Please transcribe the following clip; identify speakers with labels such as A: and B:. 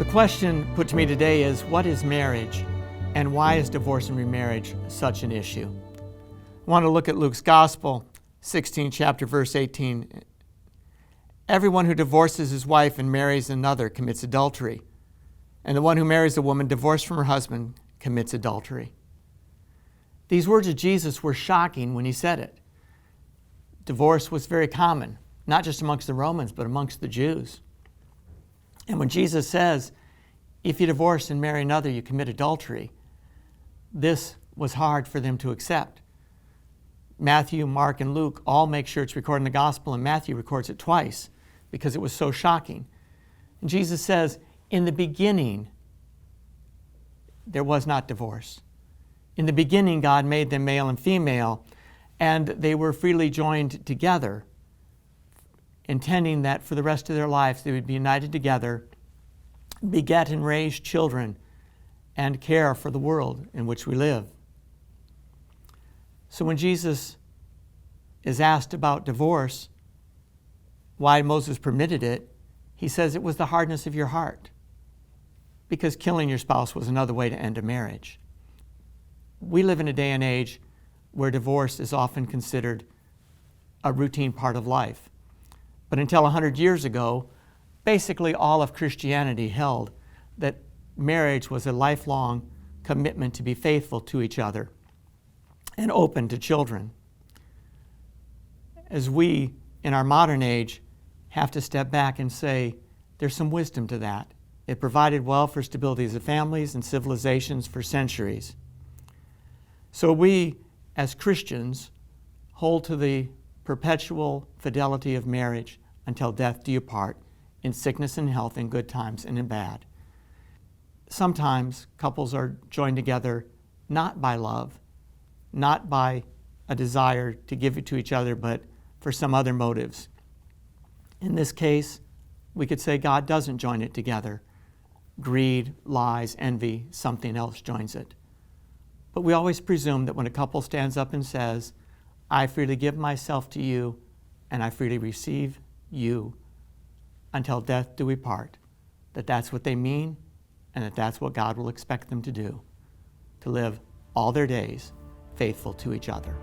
A: question put to me today is, what is marriage, and why is divorce and remarriage such an issue? I want to look at Luke's Gospel, 16 chapter, verse 18. Everyone who divorces his wife and marries another commits adultery, and the one who marries a woman divorced from her husband commits adultery. These words of Jesus were shocking when he said it. Divorce was very common, not just amongst the Romans, but amongst the Jews. And when Jesus says, if you divorce and marry another, you commit adultery, this was hard for them to accept. Matthew, Mark, and Luke all make sure it's recorded in the Gospel, and Matthew records it twice because it was so shocking. And Jesus says, in the beginning, there was not divorce. In the beginning, God made them male and female, and they were freely joined together, intending that for the rest of their lives they would be united together, beget and raise children, and care for the world in which we live. So when Jesus is asked about divorce, why Moses permitted it, he says it was the hardness of your heart, because killing your spouse was another way to end a marriage. We live in a day and age where divorce is often considered a routine part of life. But until 100 years ago, basically all of Christianity held that marriage was a lifelong commitment to be faithful to each other and open to children. As we, in our modern age, have to step back and say, there's some wisdom to that. It provided well for stabilities of families and civilizations for centuries. So we, as Christians, hold to the perpetual fidelity of marriage until death do you part, in sickness and health, in good times and in bad. Sometimes couples are joined together not by love, not by a desire to give it to each other, but for some other motives. In this case, we could say God doesn't join it together. Greed, lies, envy, something else joins it. But we always presume that when a couple stands up and says, I freely give myself to you and I freely receive you until death do we part, that that's what they mean and that that's what God will expect them to do, to live all their days faithful to each other.